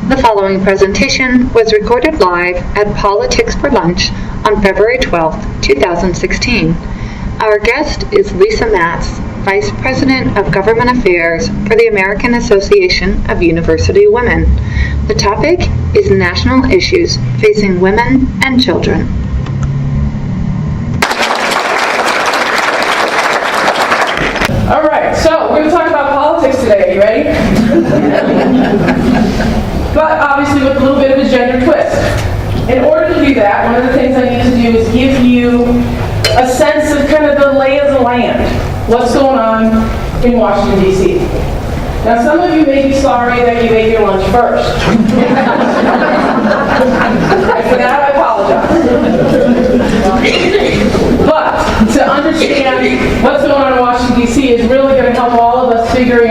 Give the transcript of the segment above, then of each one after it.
The following presentation was recorded live at Politics for Lunch on February 12, 2016. Our guest is Lisa Maatz, Vice President of Government Affairs for the American Association of University Women. The topic is national issues facing women and children. All right, so we're going to talk about politics today. Are you ready? But obviously with a little bit of a gender twist. In order to do that, one of the things I need to do is give you a sense of kind of the lay of the land. What's going on in Washington, D.C. Now, some of you may be sorry that you ate your lunch first. And for that, I apologize. But to understand what's going on in Washington, D.C. is really going to help all of us figure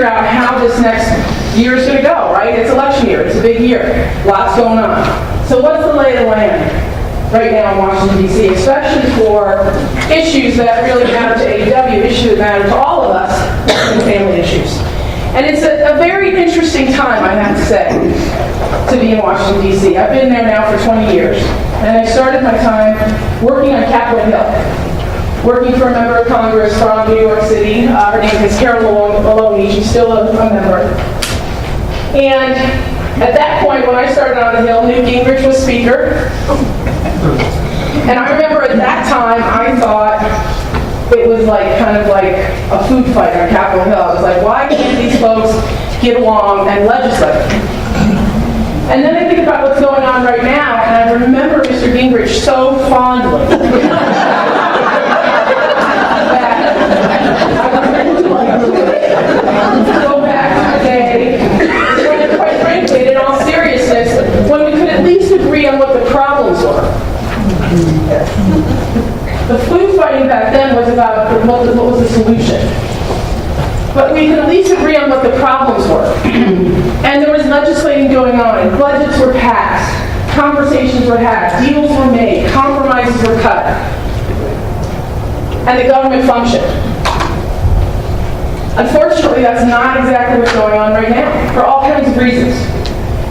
out how this next year is going to go, right? It's election year. It's a big year. Lots going on. So what's the lay of the land right now in Washington, D.C., especially for issues that really matter to AAUW, issues that matter to all of us, and family issues. And it's a very interesting time, I have to say, to be in Washington, D.C. I've been there now for 20 years, and I started my time working on Capitol Hill, working for a member of Congress from New York City. Her name is Carol Maloney. She's still a member. And at that point, when I started on the Hill, Newt Gingrich was Speaker. And I remember at that time, I thought it was kind of like a food fight on Capitol Hill. I was like, why can't these folks get along and legislate? And then I think about what's going on right now, and I remember Mr. Gingrich so fondly. Go back to the day, quite frankly, in all seriousness, when we could at least agree on what the problems were. The food fighting back then was about what was the solution. But we could at least agree on what the problems were. And there was legislating going on, budgets were passed, conversations were had, deals were made, compromises were cut, and the government functioned. Unfortunately, that's not exactly what's going on right now, for all kinds of reasons.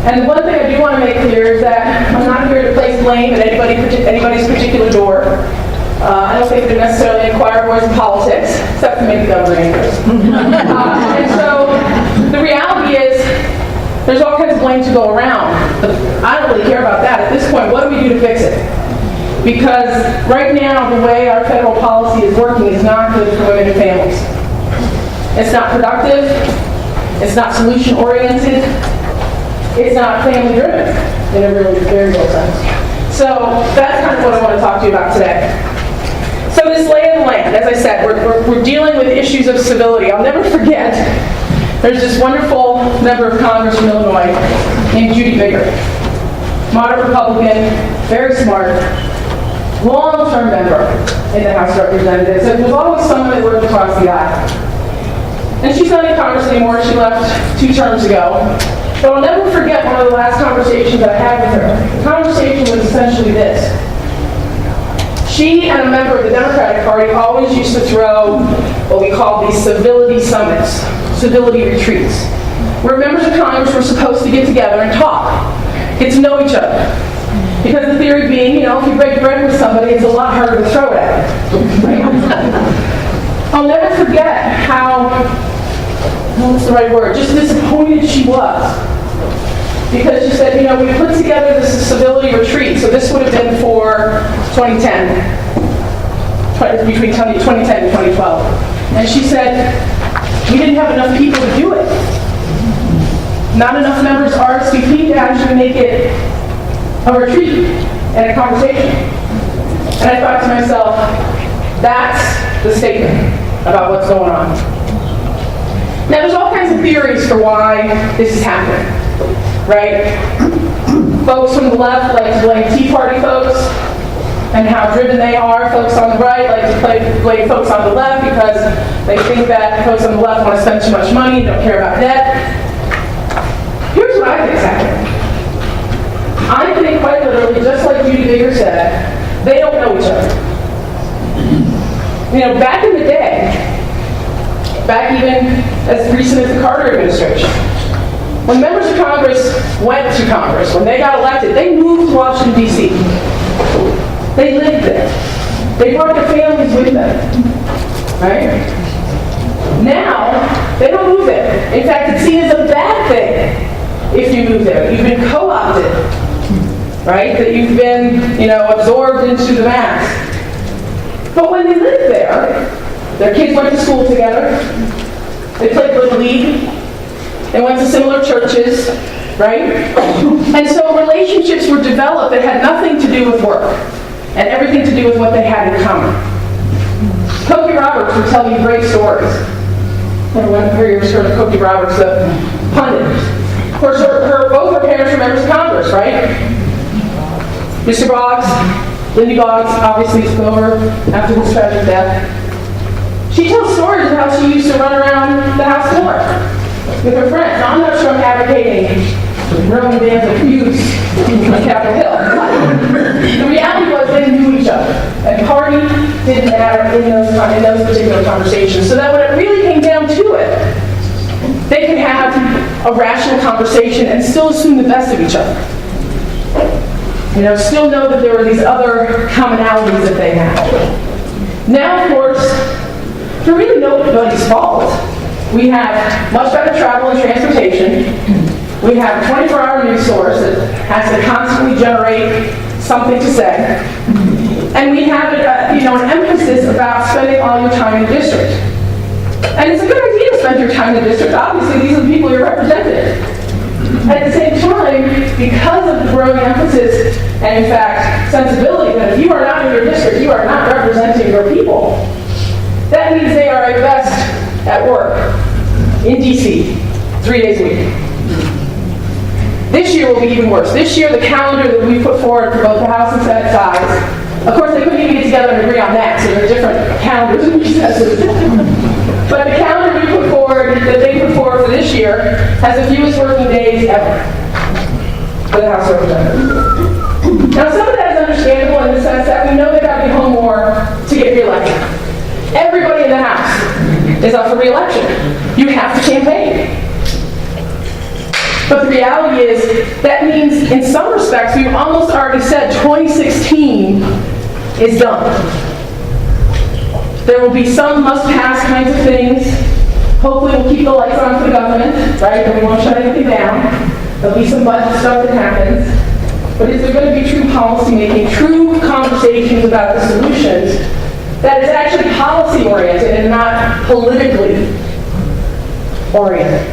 And the one thing I do want to make clear is that I'm not here to place blame at anybody's particular door. I don't think they're necessarily inquire boards of politics, except to make the government angry. And so the reality is, there's all kinds of blame to go around. But I don't really care about that. At this point, what do we do to fix it? Because right now, the way our federal policy is working is not good for women and families. It's not productive. It's not solution-oriented. It's not family-driven in a really very real sense. So that's kind of what I want to talk to you about today. So this lay of the land, as I said, we're dealing with issues of civility. I'll never forget, there's this wonderful member of Congress from Illinois named Judy Biggert. Moderate Republican, very smart, long-term member in the House of Representatives. It was always someone that worked across the aisle. And she's not in Congress anymore. She left 2 terms ago. But I'll never forget one of the last conversations that I had with her. The conversation was essentially this. She and a member of the Democratic Party always used to throw what we call these civility summits, civility retreats, where members of Congress were supposed to get together and talk, get to know each other. Because the theory being, if you break bread with somebody, it's a lot harder to throw it at them. I'll never forget how, what's the right word, just disappointed she was. Because she said, we put together this civility retreat, so this would have been for 2010, between 2010 and 2012. And she said, we didn't have enough people to do it. Not enough members RSVP'd to actually make it a retreat and a conversation. And I thought to myself, that's the statement about what's going on. Now, there's all kinds of theories for why this is happening, right? Folks from the left like to blame Tea Party folks and how driven they are. Folks on the right like to blame folks on the left because they think that folks on the left want to spend too much money and don't care about debt. Here's what I think is happening. I think quite literally, just like Judy Biggert said, they don't know each other. Back in the day, back even as recent as the Carter administration, When members of Congress went to Congress, when they got elected, they moved to Washington, D.C. They lived there. They brought their families with them, right? Now, they don't move there. In fact, it's seen as a bad thing if you move there. You've been co-opted, right? That you've been, absorbed into the mass. But when they lived there, their kids went to school together. They played Little League. They went to similar churches, right? And so relationships were developed that had nothing to do with work and everything to do with what they had in common. Cokie Roberts would tell you great stories. Everyone here has heard of Cokie Roberts, the pundit. Of course, both her parents were members of Congress, right? Mr. Boggs, Lindy Boggs, obviously took over after his tragic death. She tells stories of how she used to run around the House floor with her friends. Now, I'm not sure I'm advocating rowing bands of youths on Capitol Hill. The reality was they knew each other, and party didn't matter in those particular conversations. So that when it really came down to it, they could have a rational conversation and still assume the best of each other. Still know that there were these other commonalities that they had. Now, of course, for really nobody's fault, we have much better travel and transportation. We have a 24-hour news source that has to constantly generate something to say. And we have an emphasis about spending all your time in the district. And it's a good idea to spend your time in the district. Obviously, these are the people you're represented. At the same time, because of the growing emphasis and, in fact, sensibility that if you are not in your district, you are not representing your people, that means they are at best at work in D.C. 3 days a week. This year will be even worse. This year, the calendar that we put forward for both the House and Senate sides, of course, they couldn't even get together and agree on that, so there are different calendars and recesses. But the calendar we put forward, that they put forward for this year, has the fewest working days ever for the House of Representatives. Now, some of that is understandable in the sense that we know they've got to be home more to get reelected. Everybody in the House is up for reelection. You have to campaign. But the reality is, that means, in some respects, we've almost already said 2016 is done. There will be some must-pass kinds of things. Hopefully we'll keep the lights on for the government, right? And we won't shut anything down. There'll be some budget stuff that happens. But is there going to be true policy making, true conversations about the solutions that is actually policy-oriented and not politically oriented,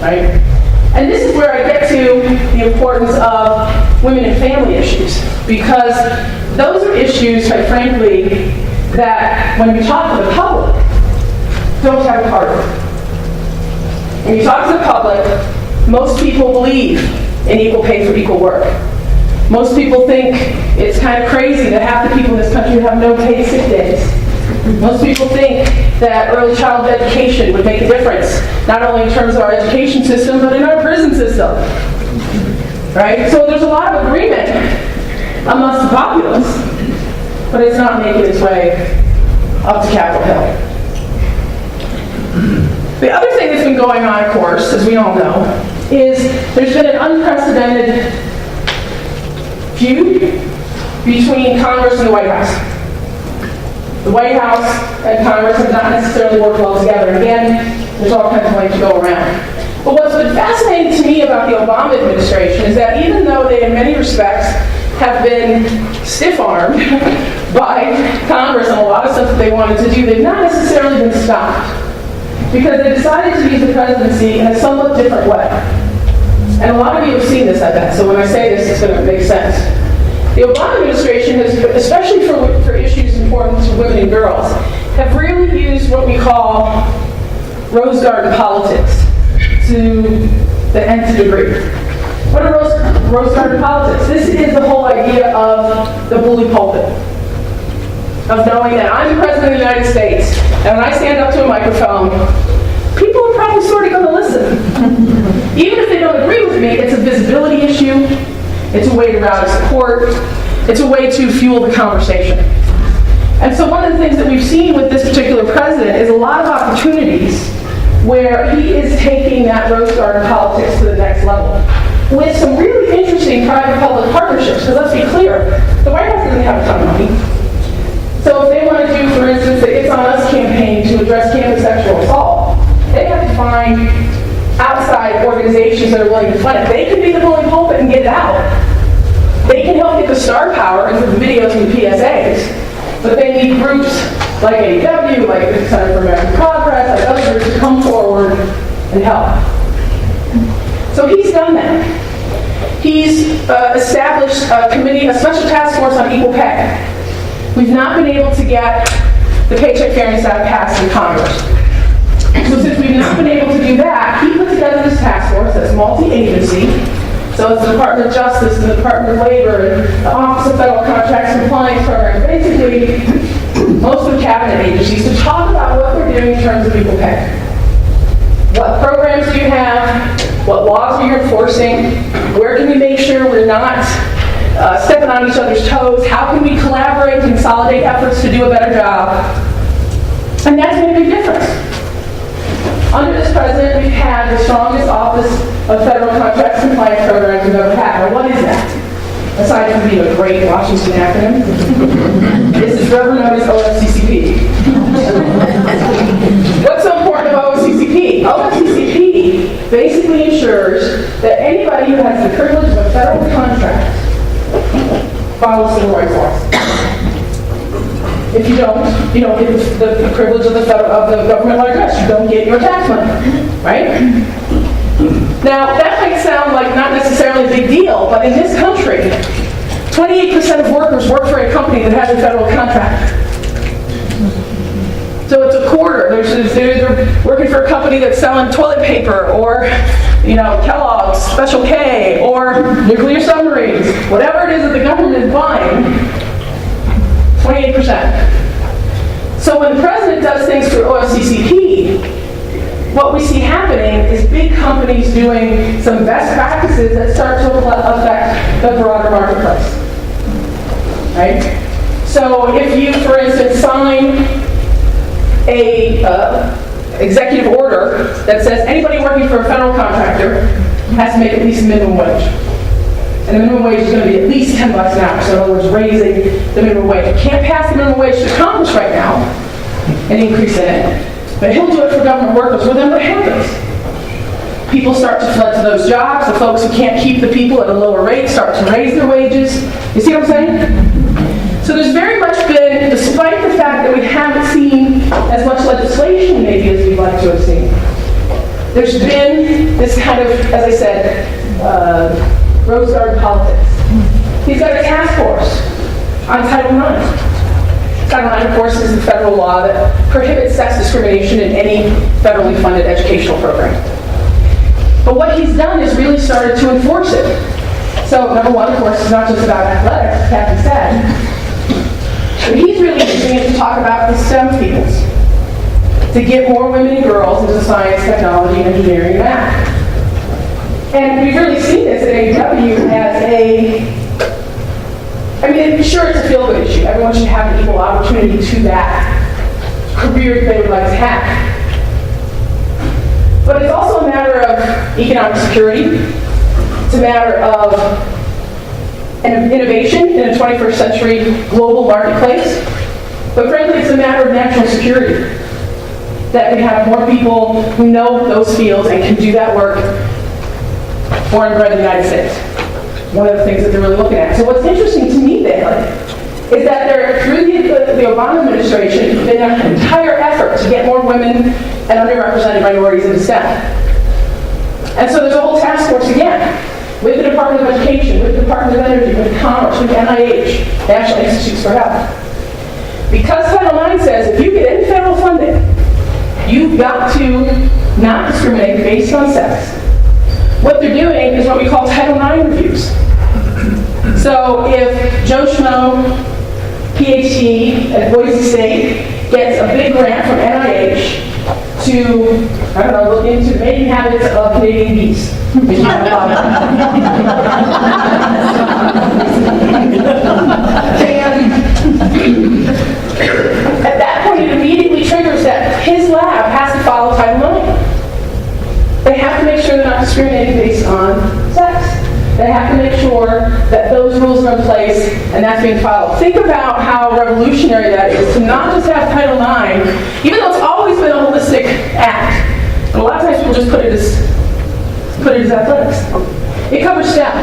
right? And this is where I get to the importance of women and family issues, because those are issues, quite frankly, that when you talk to the public, don't have a part of it. When you talk to the public, most people believe in equal pay for equal work. Most people think it's kind of crazy that half the people in this country have no paid sick days. Most people think that early childhood education would make a difference, not only in terms of our education system, but in our prison system. Right? So there's a lot of agreement amongst the populace, but it's not making its way up to Capitol Hill. The other thing that's been going on, of course, as we all know, is there's been an unprecedented feud between Congress and the White House. The White House and Congress have not necessarily worked well together. And again, there's all kinds of ways to go around. But what's been fascinating to me about the Obama administration is that even though they, in many respects, have been stiff-armed by Congress on a lot of stuff that they wanted to do, they've not necessarily been stopped. Because they decided to use the presidency in a somewhat different way. And a lot of you have seen this, I bet. So when I say this, it's going to make sense. The Obama administration has, especially for issues important to women and girls, have really used what we call rose garden politics to the nth degree. What are rose garden politics? This is the whole idea of the bully pulpit. Of knowing that I'm the President of the United States, and when I stand up to a microphone, people are probably sort of going to listen. Even if they don't agree with me, it's a visibility issue. It's a way to rally support. It's a way to fuel the conversation. And so one of the things that we've seen with this particular president is a lot of opportunities where he is taking that Rose Garden politics to the next level with some really interesting private-public partnerships. Because let's be clear, the White House doesn't have a ton of money. So if they want to do, for instance, the It's On Us campaign to address campus sexual assault, they have to find outside organizations that are willing to fund it. They can be the bully pulpit and get it out. They can help get the star power into the videos and the PSAs, but they need groups like AAUW, like the Center for American Progress, like other groups to come forward and help. So he's done that. He's established a committee, a special task force on equal pay. We've not been able to get the Paycheck Fairness Act passed in Congress. So since we've not been able to do that, he put together this task force that's multi-agency. So it's the Department of Justice and the Department of Labor and the Office of Federal Contracts and Compliance Programs, basically most of the cabinet agencies, to talk about what they're doing in terms of equal pay. What programs do you have? What laws are you enforcing? Where can we make sure we're not stepping on each other's toes? How can we collaborate, consolidate efforts to do a better job? And that's made a big difference. Under this president, we've had the strongest Office of Federal Contracts and Compliance Programs we've ever had. Now, what is that? Aside from being a great Washington acronym, this is forever known as OFCCP. What's so important about OFCCP? OFCCP basically ensures that anybody who has the privilege of a federal contract follows civil rights laws. If you don't get the privilege of the governmental address. You don't get your tax money, right? Now, that might sound like not necessarily a big deal, but in this country, 28% of workers work for a company that has a federal contract. So it's a quarter. They're working for a company that's selling toilet paper or, Kellogg's, Special K, or nuclear submarines. Whatever it is that the government is buying, 28%. So when the president does things through OFCCP, what we see happening is big companies doing some best practices that start to affect the broader marketplace. Right? So if you, for instance, sign a executive order that says anybody working for a federal contractor has to make at least minimum wage. And the minimum wage is going to be at least $10 an hour. So in other words, raising the minimum wage. You can't pass the minimum wage to Congress right now and increase in it. But he'll do it for government workers. Well, then what happens? People start to flood to those jobs. The folks who can't keep the people at a lower rate start to raise their wages. You see what I'm saying? So there's very much been, despite the fact that we haven't seen as much legislation maybe as we'd like to have seen, there's been this kind of, as I said, Rose Garden politics. He's got a task force on Title IX. Title IX, of course, is the federal law that prohibits sex discrimination in any federally funded educational program. But what he's done is really started to enforce it. So, number one, of course, is not just about athletics, as Kathy said. But he's really using it to talk about the STEM fields, to get more women and girls into science, technology, engineering, and math. And we've really seen this at AAUW as sure, it's a feel-good issue. Everyone should have an equal opportunity to that career that they would like to have. But it's also a matter of economic security. It's a matter of innovation in a 21st century global marketplace. But frankly, it's a matter of national security. That we have more people who know those fields and can do that work born and bred in the United States. One of the things that they're really looking at. So what's interesting to me there is that through the Obama administration, there's been an entire effort to get more women and underrepresented minorities into STEM. And so there's a whole task force again, with the Department of Education, with the Department of Energy, with Commerce, with NIH, National Institutes for Health. Because Title IX says if you get any federal funding, you've got to not discriminate based on sex. What they're doing is what we call Title IX reviews. So if Joe Schmo, PhD at Boise State, gets a big grant from NIH to, look into mating habits of Canadian geese. And at that point, it immediately triggers that his lab has to follow Title IX. sure that those rules are in place and that's being followed. Think about how revolutionary that is to not just have Title IX, even though it's always been a holistic act. But a lot of times people just put it as athletics. It covers STEM.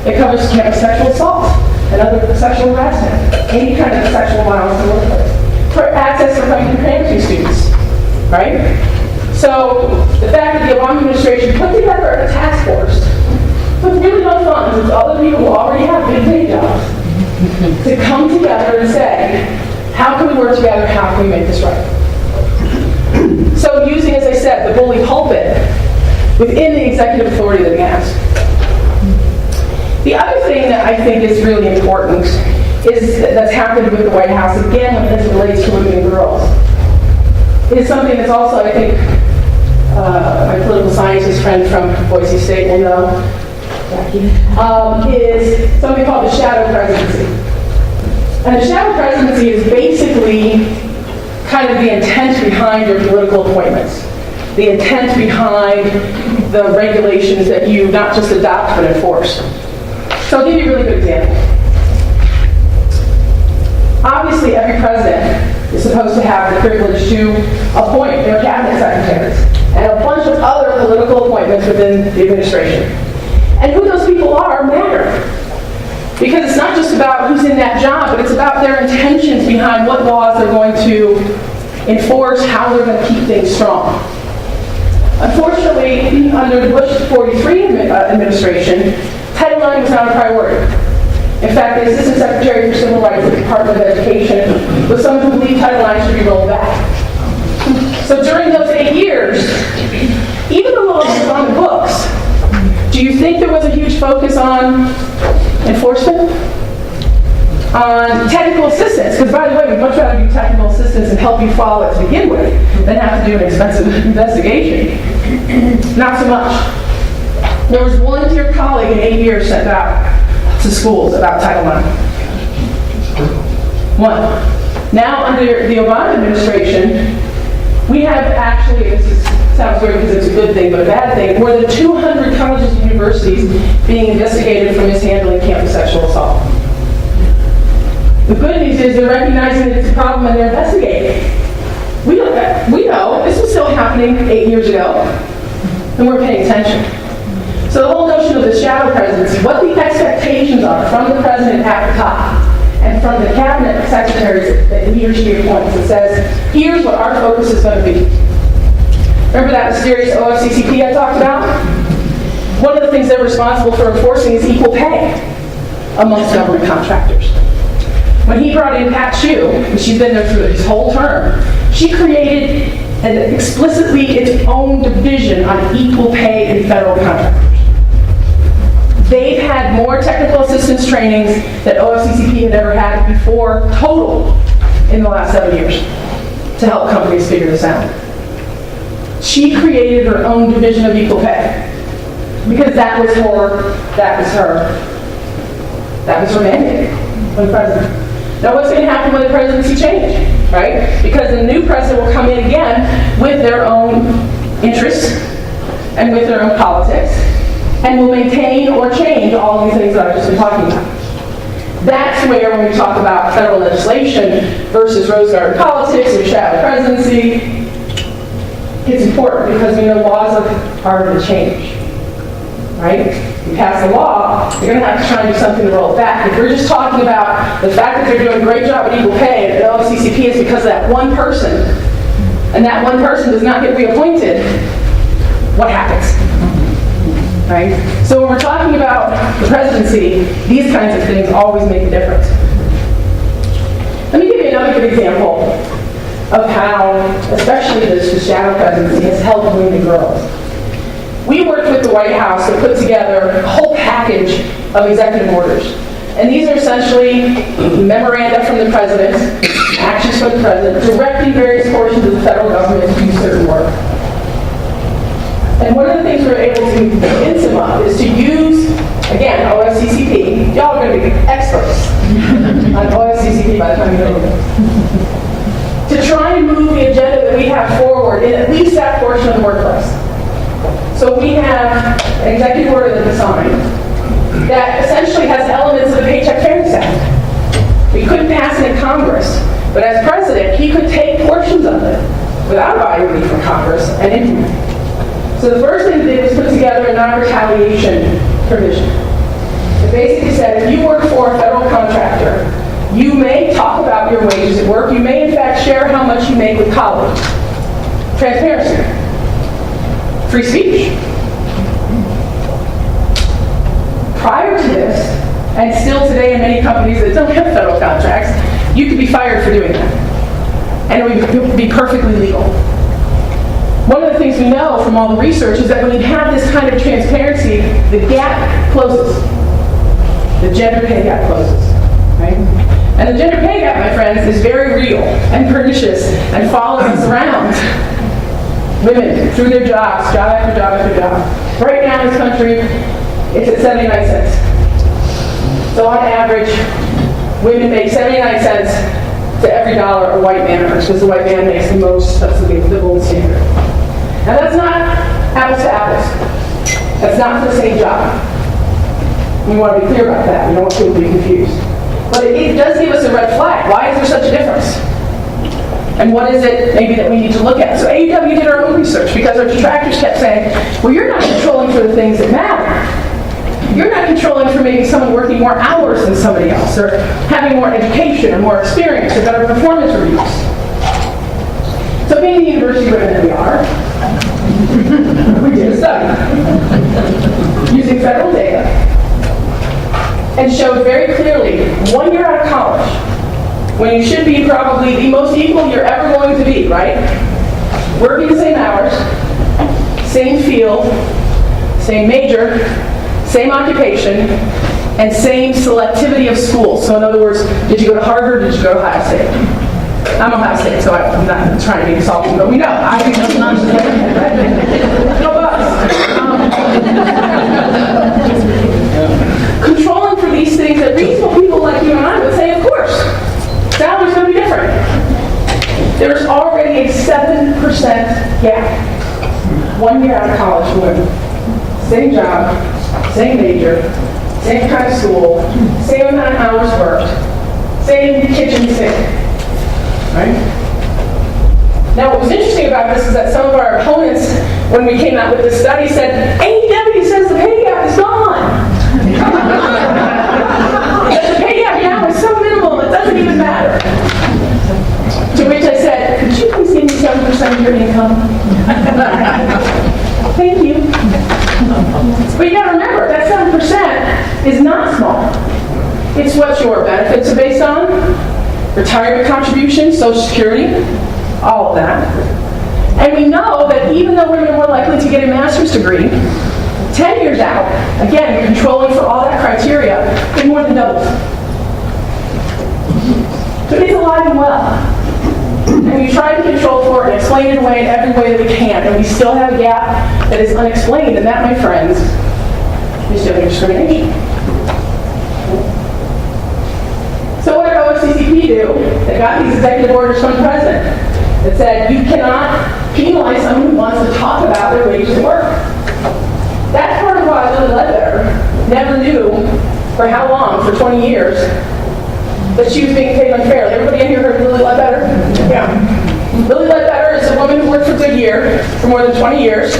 It covers campus sexual assault and other sexual harassment, any kind of sexual violence in the workplace. For access for pregnant and parenting students, right? So the fact that the Obama administration put together a task force with really no funds, it's other people who already have big day jobs, to come together and say, how can we work together, how can we make this right? So using, as I said, the bully pulpit within the executive authority that we have. The other thing that I think is really important is that's happened with the White House, again, as it relates to women and girls, is something that's also, I think, my political scientist friend from Boise State will know, Jackie, is something called the shadow presidency. And the shadow presidency is basically kind of the intent behind your political appointments, the intent behind the regulations that you not just adopt but enforce. So I'll give you a really good example. Obviously, every president is supposed to have the privilege to appoint their cabinet secretaries and a bunch of other political appointments within the administration. And who those people are matter. Because it's not just about who's in that job, but it's about their intentions behind what laws they're going to enforce, how they're going to keep things strong. Unfortunately, under the Bush 43 administration, Title IX was not a priority. In fact, the Assistant Secretary for Civil Rights at the Department of Education was someone who believed Title IX should be rolled back. So during those 8 years, even though the law was on the books, do you think there was a huge focus on enforcement? On technical assistance? Because by the way, we'd much rather do technical assistance and help you follow it to begin with than have to do an expensive investigation. Not so much. There was one dear colleague in 8 years sent out to schools about Title IX. One. Now, under the Obama administration, we have actually, sounds weird because it's a good thing, but a bad thing, more than 200 colleges and universities being investigated for mishandling campus sexual assault. The good news is they're recognizing that it's a problem and they're investigating. We know this was still happening 8 years ago, and we're paying attention. So the whole notion of the shadow presidency, what the expectations are from the president at the top and from the cabinet secretaries that he or she appoints and says, here's what our focus is going to be. Remember that mysterious OFCCP I talked about? One of the things they're responsible for enforcing is equal pay amongst government contractors. When he brought in Pat Chu, and she's been there through his whole term, she created explicitly its own division on equal pay in federal contractors. They've had more technical assistance trainings that OFCCP had ever had before total in the last 7 years to help companies figure this out. She created her own division of equal pay because that was her mandate when president. Now what's going to happen when the presidency changes, right? Because the new president will come in again with their own interests and with their own politics and will maintain or change all of these things that I've just been talking about. That's where, when we talk about federal legislation versus Rose Garden politics or shadow presidency, it's important because we know laws are harder to change, right? You pass a law, you're going to have to try and do something to roll it back. If we're just talking about the fact that they're doing a great job at equal pay and OFCCP is because of that one person, and that one person does not get reappointed, what happens? Right? So when we're talking about the presidency, these kinds of things always make a difference. Let me give you another good example of how, especially the shadow presidency, has helped women and girls. We worked with the White House to put together a whole package of executive orders. And these are essentially memoranda from the president, actions from the president, directing various portions of the federal government to do certain work. And one of the things we were able to convince him of is to use, again, OFCCP. Y'all are going to be experts on OFCCP by the time you know it. To try and move the agenda that we have forward in at least that portion of the workplace. So we have an executive order that was signed that president, he could take portions of it without buying relief from Congress and implement it. So the first thing he did was put together a non-retaliation provision. It basically said if you work for a federal contractor, you may talk about your wages at work. You may, in fact, share how much you make with colleagues. Transparency. Free speech. Prior to this, and still today in many companies that don't have federal contracts, you could be fired for doing that. And it would be perfectly legal. One of the things we know from all the research is that when you have this kind of transparency, the gap closes. The gender pay gap closes. Right? And the gender pay gap, my friends, is very real and pernicious and follows us around. Women, through their jobs, job after job after job. Right now in this country, it's at 79 cents. So on average, women make 79 cents to every dollar a white man earns, because the white man makes the most. That's the gold standard. Now that's not apples to apples. That's not for the same job. We want to be clear about that. We don't want people to be confused. But it does give us a red flag. Why is there such a difference? And what is it maybe that we need to look at? So AAUW did our own research because our detractors kept saying, well, you're not controlling for the things that matter. You're not controlling for maybe someone working more hours than somebody else, or having more education, or more experience, or better performance reviews. So being the university women that we are, we did a study using federal data and showed very clearly 1 year out of college, when you should be probably the most equal you're ever going to be, right? Working the same hours, same field, same major, same occupation, and same selectivity of school. So in other words, did you go to Harvard or did you go to Ohio State? I'm Ohio State, so I'm not trying to be insulting, but we know. I think that's not no bus. Controlling for these things that reasonable people like you and I would say, of course, salary's going to be different. There's already a 7% gap. 1 year out of college for women. Same job, same major, same kind of school, same amount of hours worked, same kitchen sink. Right? Now, what was interesting about this is that some of our opponents, when we came out with this study, said, AAUW says the pay gap is gone. That the pay gap now is so minimal, it doesn't even matter. To which I said, could you please give me 7% of your income? Thank you. But you got to remember, that 7% is not small. It's what your benefits are based on, retirement contributions, Social Security, all of that. And we know that even though women are more likely to get a master's degree, 10 years out, again, controlling for all that criteria, it more than doubles. So it's alive and well. And we try to control for it and explain it away in every way that we can, and we still have a gap that is unexplained, and that, my friends, is gender discrimination. So what did OFCCP do? They got these executive orders from the president that said you cannot penalize someone who wants to talk about their wages at work. That's part of why Lilly Ledbetter never knew for how long, for 20 years, that she was being paid unfairly. Everybody in here heard of Lilly Ledbetter? Yeah. Lilly Ledbetter is a woman who worked for Goodyear for more than 20 years.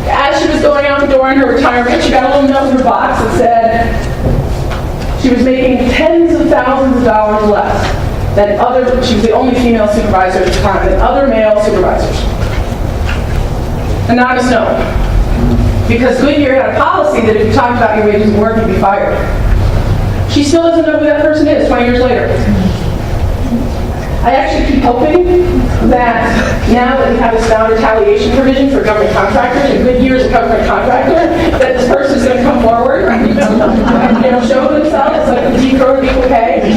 As she was going out the door in her retirement, she got a little note in her box that said she was making tens of thousands of dollars less than other, she was the only female supervisor at the time, than other male supervisors. Anonymous note. Because Goodyear had a policy that if you talked about your wages at work, you'd be fired. She still doesn't know who that person is 20 years later. I actually keep hoping that now that we have this non-retaliation provision for government contractors, and Goodyear is a government contractor, that this person is going to come forward and show themselves like the D code of equal pay.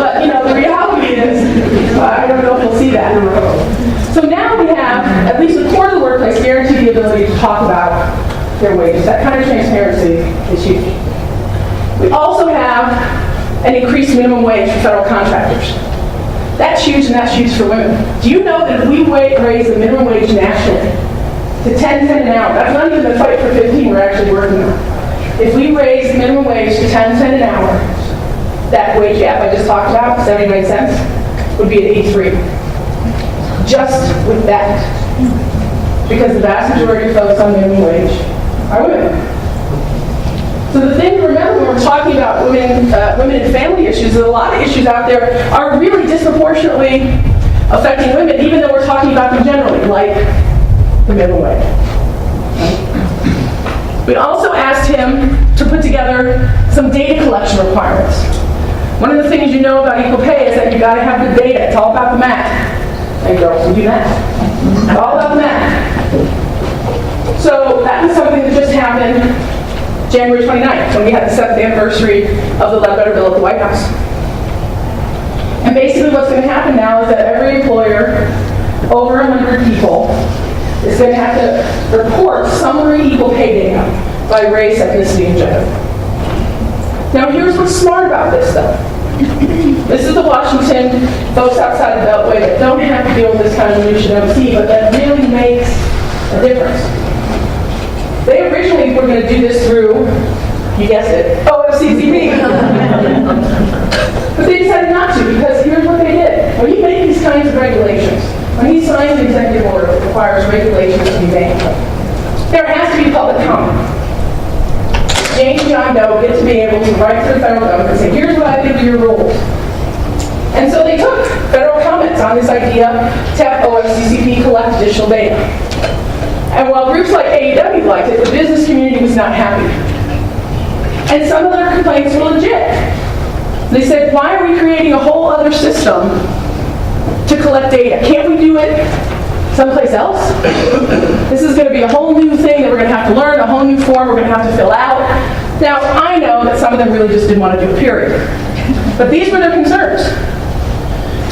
But the reality is, I don't know if we'll see that. So now we have, at least with core of the workplace, guaranteed the ability to talk about their wages. That kind of transparency is huge. We also have an increased minimum wage for federal contractors. That's huge, and that's huge for women. Do you know that if we raise the minimum wage nationally to $10 an hour, that's not even the fight for 15 we're actually working on. If we raise the minimum wage to $10 an hour, that wage gap I just talked about, 79 cents, would be at 83. Just with that. Because the vast majority of folks on minimum wage are women. So the thing to remember when we're talking about women and family issues is a lot of issues out there are really disproportionately affecting women, even though we're talking about them generally, like the minimum wage. We also asked him to put together some data collection requirements. One of the things you know about equal pay is that you've got to have the data. It's all about the math. And girls can do math. It's all about the math. So that was something that just happened January 29th, when we had the 7th anniversary of the Ledbetter Bill at the White House. And basically what's going to happen now is that every employer, over 100 people, is going to have to report summary equal pay data by race, ethnicity, and gender. Now here's what's smart about this, though. This is the Washington folks outside the Beltway that don't have to deal with this kind of minutia MC, but that really makes a difference. They originally were going to do this through, you guessed it, OFCCP. But they decided not to, because here's what they did. When you make these kinds of regulations, when he signs an executive order that requires regulations to be made, there has to be public comment. Jane and John Doe get to be able to write to the federal government and say, here's what I think are your rules. And so they took federal comments on this idea to have OFCCP collect additional data. And while groups like AAUW liked it, the business community was not happy. And some of their complaints were legit. They said, why are we creating a whole other system to collect data? Can't we do it someplace else? This is going to be a whole new thing that we're going to have to learn, a whole new form we're going to have to fill out. Now, I know that some of them really just didn't want to do it, period. But these were their concerns.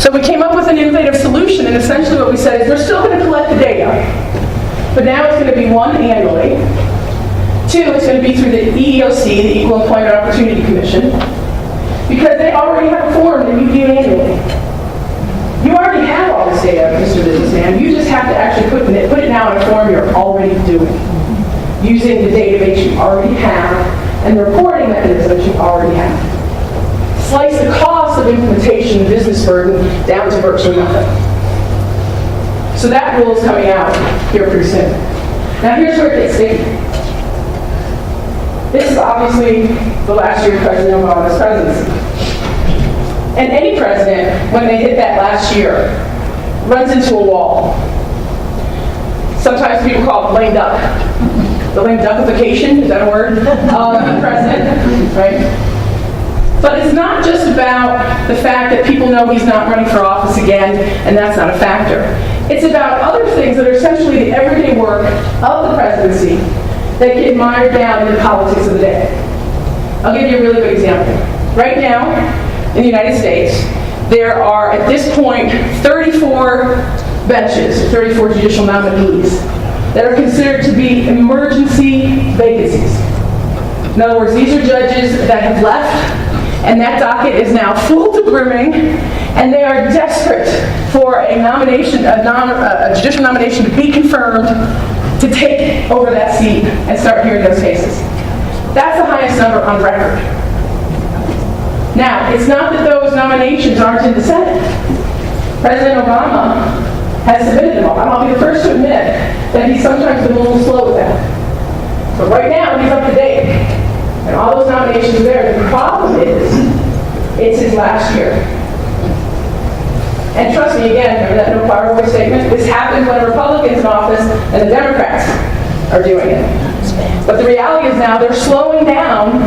So we came up with an innovative solution, and essentially what we said is we're still going to collect the data, but now it's going to be 1, annually. 2, it's going to be through the EEOC, the Equal Employment Opportunity Commission, because they already have a form that you do annually. You already have all this data, Mr. Businessman. You just have to actually put it now in a form you're already doing, using the database you already have and the reporting mechanism that you already have. Slice the cost of implementation and business burden down to virtually nothing. So that rule is coming out here pretty soon. Now here's where it gets sticky. This is obviously the last year of President Obama's presidency. And any president, when they hit that last year, runs into a wall. Sometimes people call it lame duck. The lame duckification, is that a word? Of the president, right? But it's not just about the fact that people know he's not running for office again, and that's not a factor. It's about other things that are essentially the everyday work of the presidency that get mired down in the politics of the day. I'll give you a really good example. Right now, in the United States, there are, at this point, 34 benches, 34 judicial nominees that are considered to be emergency vacancies. In other words, these are judges that have left, and that docket is now full to brimming, and they are desperate for a nomination, a judicial nomination to be confirmed to take over that seat and start hearing those cases. That's the highest number on record. Now, it's not that those nominations aren't in the Senate. President Obama has submitted them all. I'll be the first to admit that he's sometimes been a little slow with that. But right now, he's up to date. And all those nominations are there. The problem is, it's his last year. And trust me, again, remember that no power voice statement? This happens when a Republican's in office and the Democrats are doing it. But the reality is now they're slowing down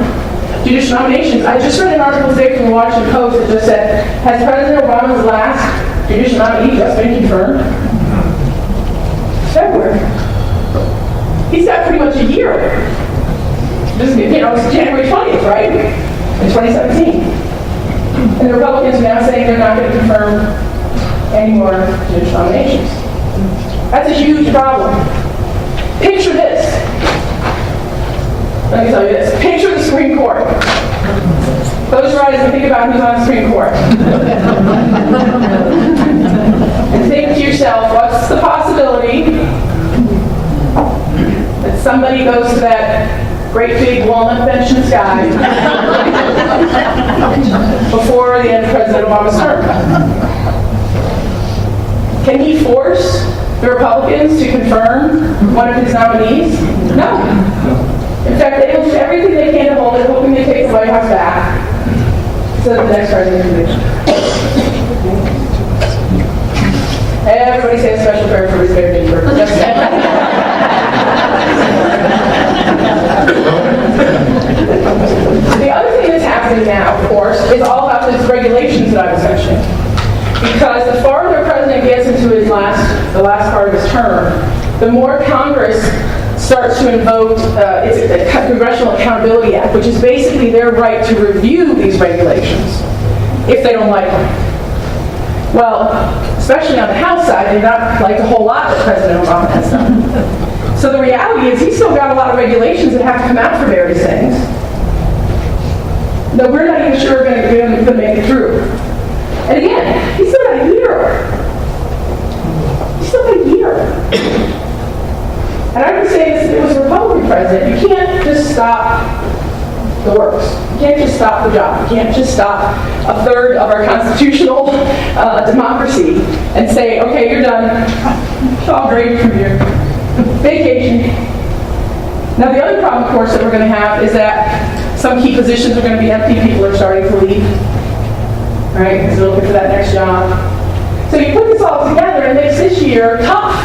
judicial nominations. I just read an article today from the Washington Post that just said, has President Obama's last judicial nominee just been confirmed? February. He's got pretty much a year. This, it's January 20th, right? In 2017. And the Republicans are now saying they're not going to confirm any more judicial nominations. That's a huge problem. Picture this. Let me tell you this. Picture the Supreme Court. Close your eyes and think about who's on the Supreme Court. And think to yourself, what's the possibility that somebody goes to that great big walnut bench in the sky before the end of President Obama's term. Can he force the Republicans to confirm one of his nominees? No. In fact, they will do everything they can to hold it, hoping they take the White House back so that the next president can do. Everybody say a special prayer for his favorite neighbor. The other thing that's happening now, of course, is all about these regulations that I was mentioning. Because the farther the president gets into the last part of his term, the more Congress starts to invoke it's the Congressional Accountability Act, which is basically their right to review these regulations if they don't like them. Well, especially on the House side, they've not liked a whole lot that President Obama has done. So the reality is he's still got a lot of regulations that have to come out for various things that we're not even sure are going to make it through. And again, he's still got a year. He's still got a year. And I would say this, if it was a Republican president, you can't just stop the works. You can't just stop the job. You can't just stop a third of our constitutional democracy and say, okay, you're done. It's all great from here. Vacation. Now the other problem, of course, that we're going to have is that some key positions are going to be empty. People are starting to leave. Right? Because they're looking for that next job. So you put this all together and it makes this year tough.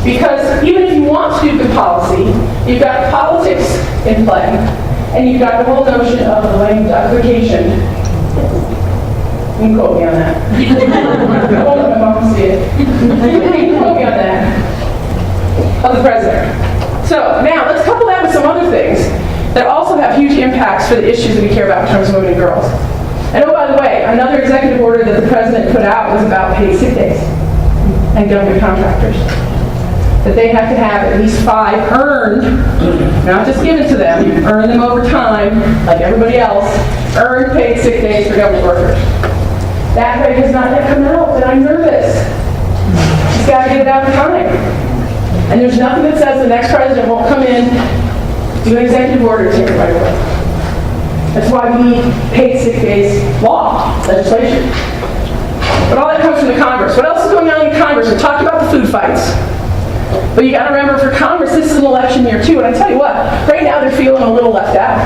Because even if you want to do good policy, you've got politics in play. And you've got the whole notion of the length of vacation. You can quote me on that. I won't let my mom see it. You can quote me on that. Of the president. So now let's couple that with some other things that also have huge impacts for the issues that we care about in terms of women and girls. And oh, by the way, another executive order that the president put out was about paid sick days and government contractors. That they have to have at least 5 earned, not just given to them, you earn them over time, like everybody else, earned paid sick days for government workers. That rate has not yet come out, and I'm nervous. He's got to get it out in time. And there's nothing that says the next president won't come in, do an executive order, take it right away. That's why we need paid sick days law, legislation. But all that comes from the Congress. What else is going on in Congress? We talked about the food fights. But you got to remember, for Congress, this is an election year too. And I tell you what, right now they're feeling a little left out.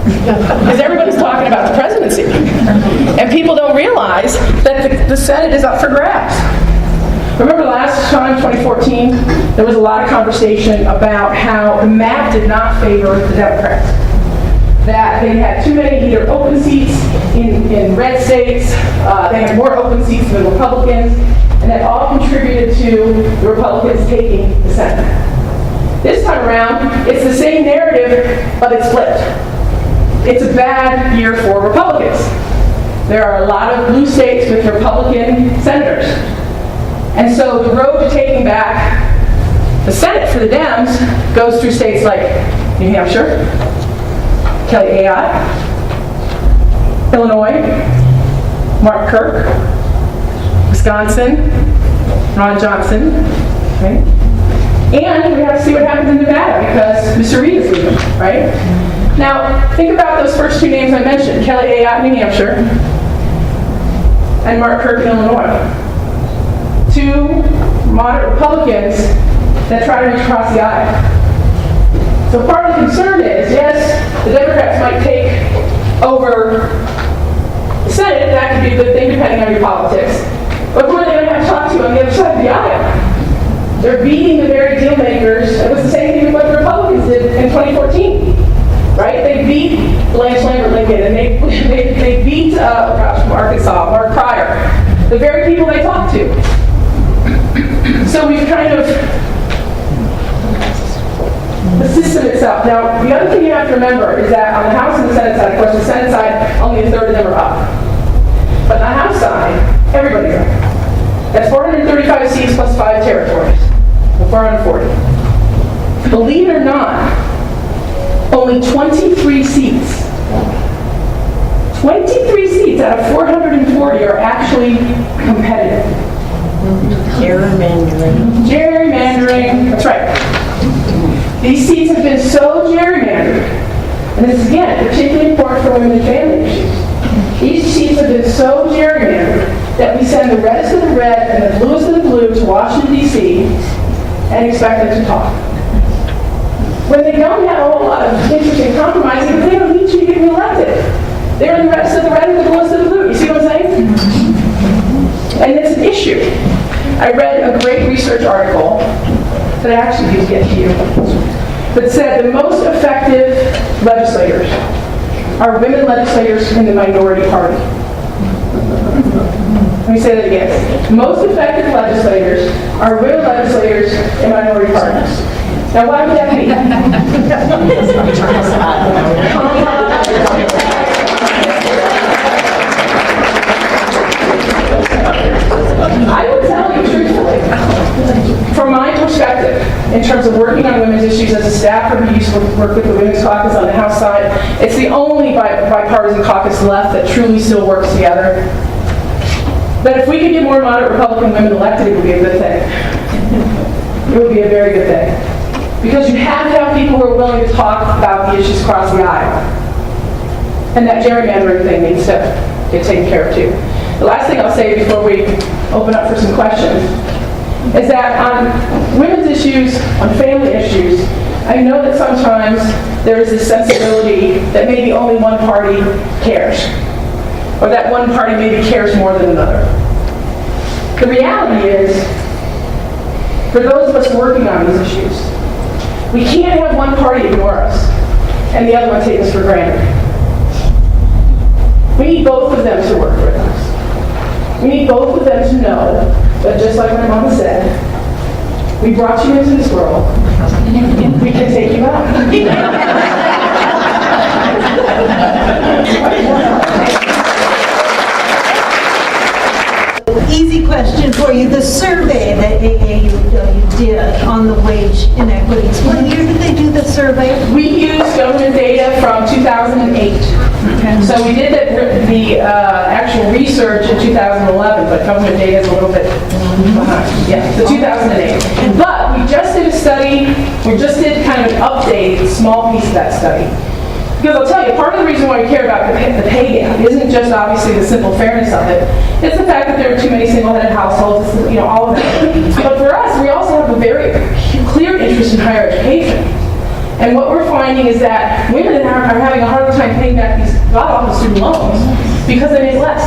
Because everybody's talking about the presidency. And people don't realize that the Senate is up for grabs. Remember last time, 2014, there was a lot of conversation about how the map did not favor the Democrats. That they had too many either open seats in red states, they had more open seats than Republicans, and that all contributed to the Republicans taking the Senate. This time around, it's the same narrative, but it's flipped. It's a bad year for Republicans. There are a lot of blue states with Republican senators. And so the road to taking back the Senate for the Dems goes through states like New Hampshire, Kelly AI, Illinois, Mark Kirk, Wisconsin, Ron Johnson, right? And we have to see what happens in Nevada because Mr. Reid is leaving, right? Now, think about those first 2 names I mentioned, Kelly AI, New Hampshire, and Mark Kirk in Illinois. 2 moderate Republicans that try to reach across the aisle. So part of the concern is, yes, the Democrats might take over the Senate. That could be a good thing depending on your politics. But who are they going to have to talk to on the other side of the aisle? They're beating the very deal makers. It was the same thing with what the Republicans did in 2014. Right? They beat Blanche Lambert Lincoln, and they beat, from Arkansas, Mark Pryor. The very people they talked to. So we've kind of the system itself. Now, the other thing you have to remember is that on the House and the Senate side, of course, the Senate side, only a third of them are up. But on the House side, everybody's up. That's 435 seats plus 5 territories. 440. Believe it or not, only 23 seats. 23 seats out of 440 are actually competitive. Gerrymandering. Gerrymandering. That's right. These seats have been so gerrymandered, and this is, again, particularly important for women and family issues. These seats have been so gerrymandered that we send the reddest of the red and the bluest of the blue to Washington, D.C. and expect them to talk. When they don't have a whole lot of interest in compromising, they don't need you to get reelected. They're in the reddest of the red and the bluest of the blue. You see what I'm saying? And it's an issue. I read a great research article that I actually did get to you, that said the most effective legislators are women legislators in the minority party. Let me say that again. Most effective legislators are women legislators in minority parties. Now, why would that be? I will tell you truthfully, from my perspective, in terms of working on women's issues as a staffer who used to work with the Women's Caucus on the House side, it's the only bipartisan caucus left that truly still works together. But if we could get more moderate Republican women elected, it would be a good thing. It would be a very good thing. Because you have to have people who are willing to talk about the issues across the aisle. And that gerrymandering thing needs to get taken care of too. The last thing I'll say before we open up for some questions is that on women's issues, on family issues, I know that sometimes there is this sensibility that maybe only one party cares, or that one party maybe cares more than another. The reality is, for those of us working on these issues, we can't have one party ignore us and the other one take us for granted. We need both of them to work with us. We need both of them to know that, just like my mama said, we brought you into this world, we can take you out. Easy question for you. The survey that AAUW did on the wage inequities, what year did they do the survey? We used government data from 2008. Okay. So we did the actual research in 2011, but government data is a little bit behind. Yeah, so 2008. But we just did a study, we just did kind of an update, small piece of that study. Because I'll tell you, part of the reason why we care about the pay gap isn't just obviously the simple fairness of it. It's the fact that there are too many single-headed households, all of that. But for us, we also have a very clear interest in higher education. And what we're finding is that women are having a harder time paying back these god-awful student loans because they make less.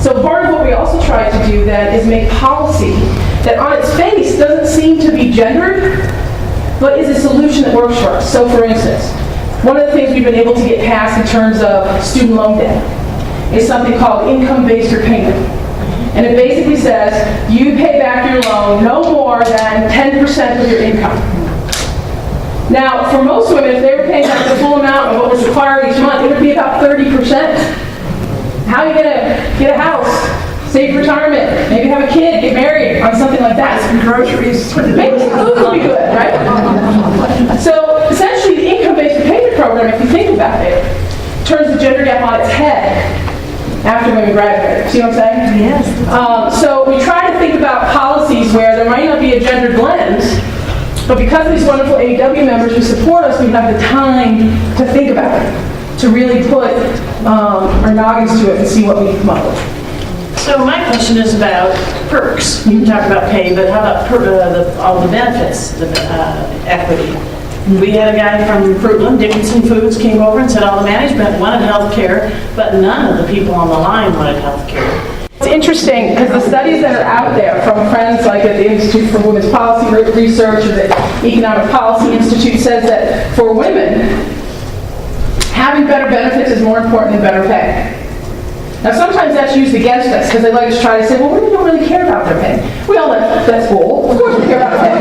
So part of what we also try to do then is make policy that on its face doesn't seem to be gendered, but is a solution that works for us. So for instance, one of the things we've been able to get past in terms of student loan debt is something called income-based repayment. And it basically says you pay back your loan no more than 10% of your income. Now, for most women, if they were paying back the full amount of what was required each month, it would be about 30%. How are you going to get a house, save retirement, maybe have a kid, get married on something like that? Some groceries. Maybe some food would be good, right? So essentially, the income-based repayment program, if you think about it, turns the gender gap on its head after women graduate. See what I'm saying? Yes. So we try to think about policies where there might not be a gendered lens, but because of these wonderful AAUW members who support us, we have the time to think about it, to really put our noggins to it and see what we come up with. So my question is about perks. You can talk about pay, but how about all the benefits, the equity? We had a guy from Fruitland, Dickinson Foods, came over and said all the management wanted health care, but none of the people on the line wanted health care. It's interesting because the studies that are out there from friends like at the Institute for Women's Policy Research or the Economic Policy Institute says that for women, having better benefits is more important than better pay. Now sometimes that's used against us because they like to try to say, well, women don't really care about their pay. We all like, that's bull. Of course we care about pay.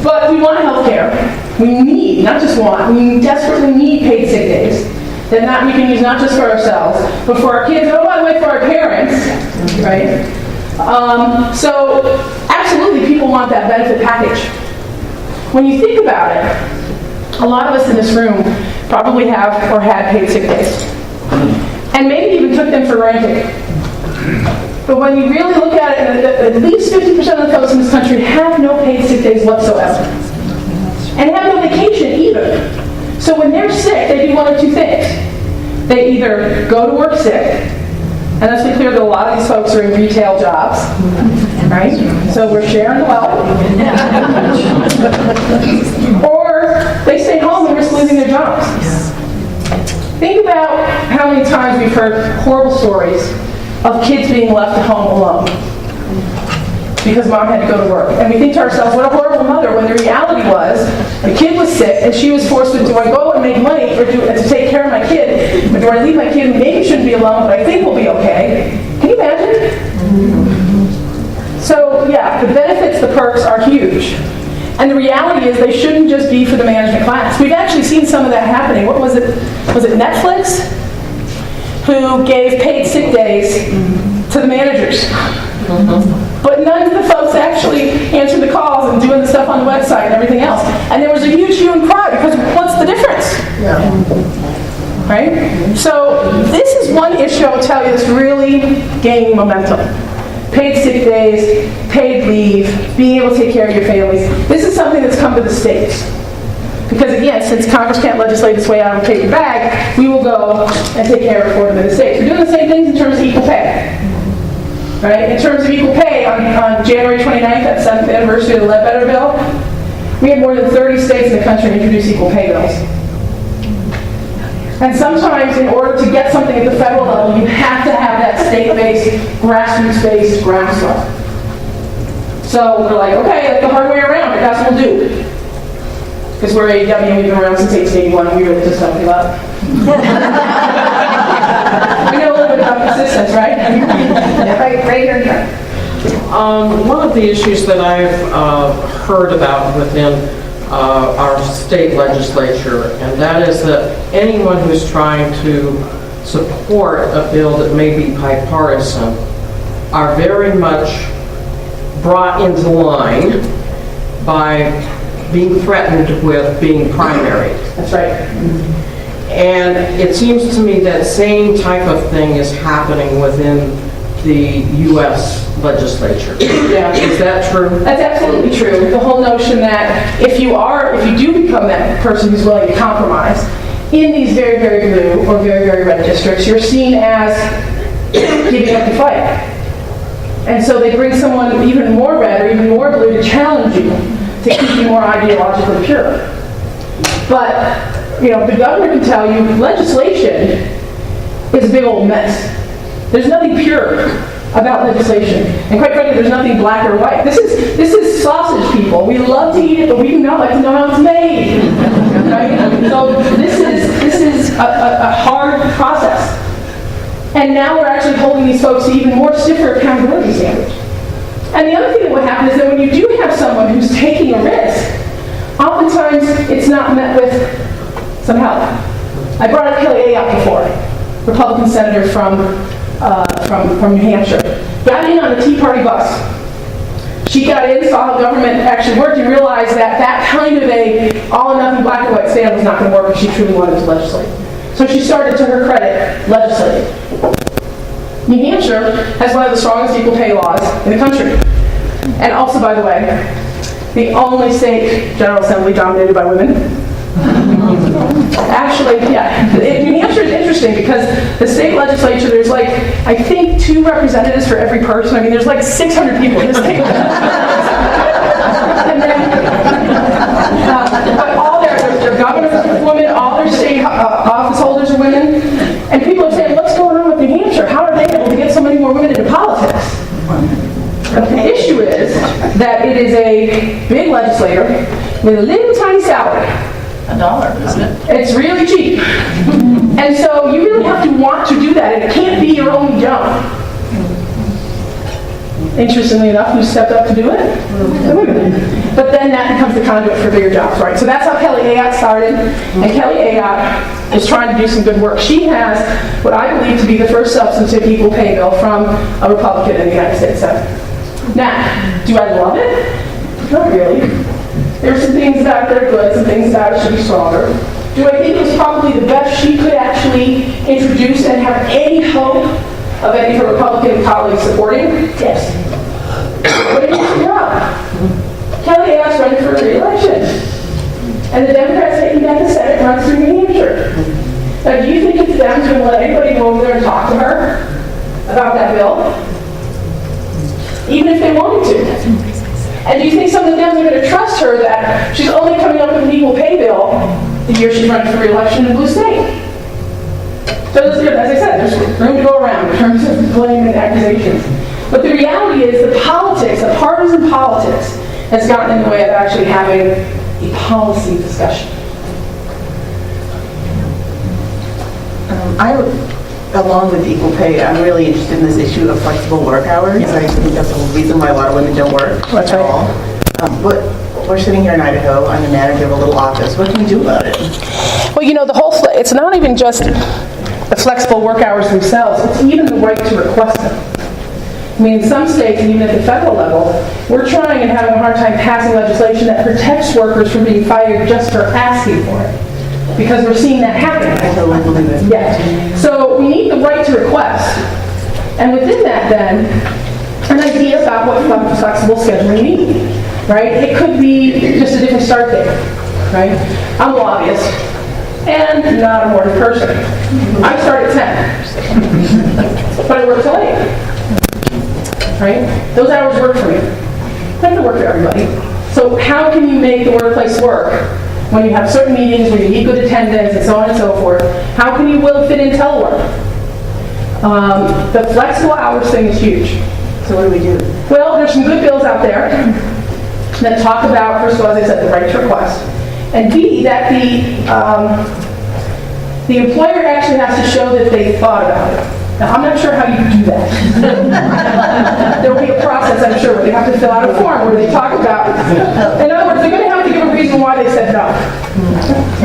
But we want health care. We need, not just want, we desperately need paid sick days. That we can use not just for ourselves, but for our kids, and oh, by the way, for our parents, right? So absolutely people want that benefit package. When you think about it, a lot of us in this room probably have or had paid sick days. And maybe even took them for granted. But when you really look at it, at least 50% of the folks in this country have no paid sick days whatsoever. and have no vacation either. So when they're sick, they do one of two things. They either go to work sick, and let's be clear that a lot of these folks are in retail jobs, right? So we're sharing the wealth. Or they stay home and risk losing their jobs. Think about how many times we've heard horrible stories of kids being left at home alone because mom had to go to work. And we think to ourselves, what a horrible mother, when the reality was the kid was sick and she was forced to, do I go and make money to take care of my kid? Or do I leave my kid who maybe shouldn't be alone, but I think will be okay? Can you imagine? So yeah, the benefits, the perks are huge. And the reality is they shouldn't just be for the management class. We've actually seen some of that happening. What was it? Was it Netflix who gave paid sick days to the managers? But none of the folks actually answered the calls and doing the stuff on the website and everything else. And there was a huge hue and cry because what's the difference? Right? So this is one issue I'll tell you that's really gaining momentum. Paid sick days, paid leave, being able to take care of your families. This is something that's come to the states. Because again, since Congress can't legislate its way out of a paper bag, we will go and take care of it for them in the states. We're doing the same things in terms of equal pay. Right? In terms of equal pay, on January 29th, that 7th anniversary of the Ledbetter Bill, we had more than 30 states in the country introduce equal pay bills. And sometimes in order to get something at the federal level, you have to have that state-based, grassroots-based groundswell. So we're like, okay, that's the hard way around, but that's what we'll do. Because we're AAUW and we've been around since 1881, and we really just don't give up. We know a little bit about persistence, right? Right here. One of the issues that I've heard about within our state legislature, and that is that anyone who's trying to support a bill that may be bipartisan are very much brought into line by being threatened with being primaried. That's right. And it seems to me that same type of thing is happening within the U.S. legislature. Yeah. Is that true? That's absolutely true. The whole notion that if you do become that person who's willing to compromise in these very, very blue or very, very red districts, you're seen as giving up the fight. And so they bring someone even more red or even more blue to challenge you, to keep you more ideologically pure. But the governor can tell you legislation is a big old mess. There's nothing pure about legislation. And quite frankly, there's nothing black or white. This is sausage, people. We love to eat it, but we do not like to know how it's made. Right? So this is a hard process. And now we're actually holding these folks to even more stiffer accountability standards. And the other thing that would happen is that when you do have someone who's taking a risk, oftentimes it's not met with some help. I brought up Kelly Ayotte before, Republican senator from New Hampshire. Got in on the Tea Party bus. She got in, saw how government actually worked, and realized that that kind of a all-or-nothing black or white stand was not going to work if she truly wanted to legislate. So she started, to her credit, legislating. New Hampshire has one of the strongest equal pay laws in the country. And also, by the way, the only state General Assembly dominated by women. Actually, yeah. New Hampshire is interesting because the state legislature, there's like, I think 2 representatives for every person. I mean, there's like 600 people in the state. And then, but all their governors are women, all their state office holders are women. And people are saying, what's going on with New Hampshire? How are they able to get so many more women into politics? But the issue is that it is a big legislator with a little tiny salary. $1, isn't it? It's really cheap. And so you really have to want to do that, and it can't be your only job. Interestingly enough, who stepped up to do it? The women. But then that becomes the conduit for bigger jobs, right? So that's how Kelly Ayotte started, and Kelly Ayotte is trying to do some good work. She has what I believe to be the first substantive equal pay bill from a Republican in the United States Senate. Now, do I love it? Not really. There's some things about it that are good, some things about it should be stronger. Do I think it was probably the best she could actually introduce and have any hope of any of her Republican colleagues supporting? Yes. But it needs to grow. Kelly Ayotte's running for re-election. And the Democrats taking back the Senate runs through New Hampshire. Now, do you think it's them going to let anybody go over there and talk to her about that bill? Even if they wanted to. And do you think some of them are going to trust her that she's only coming up with an equal pay bill the year she's running for re-election in Blue State? So, as I said, there's room to go around in terms of blame and accusations. But the reality is the politics, the partisan politics, has gotten in the way of actually having a policy discussion. Along with equal pay, I'm really interested in this issue of flexible work hours. I think that's the reason why a lot of women don't work at all. We're sitting here in Idaho. I'm the manager of a little office. What can we do about it? Well, you know, it's not even just the flexible work hours themselves. It's even the right to request them. I mean, in some states, and even at the federal level, we're trying and having a hard time passing legislation that protects workers from being fired just for asking for it. Because we're seeing that happen. I totally believe it. Yeah. So we need the right to request. And within that, then, an idea about what flexible scheduling means, right? It could be just a different start date, right? I'm a lobbyist and not a morning person. I start at 10, but I work till 8, right? Those hours work for me. They have to work for everybody. So how can you make the workplace work? When you have certain meetings, when you need good attendance, and so on and so forth, how can you fit in telework? The flexible hours thing is huge. So what do we do? Well, there's some good bills out there that talk about, first of all, as I said, the right to request, and B, that the employer actually has to show that they thought about it. Now, I'm not sure how you do that. There will be a process, I'm sure, where they have to fill out a form where they talk about, in other words, they're going to have to give a reason why they said no.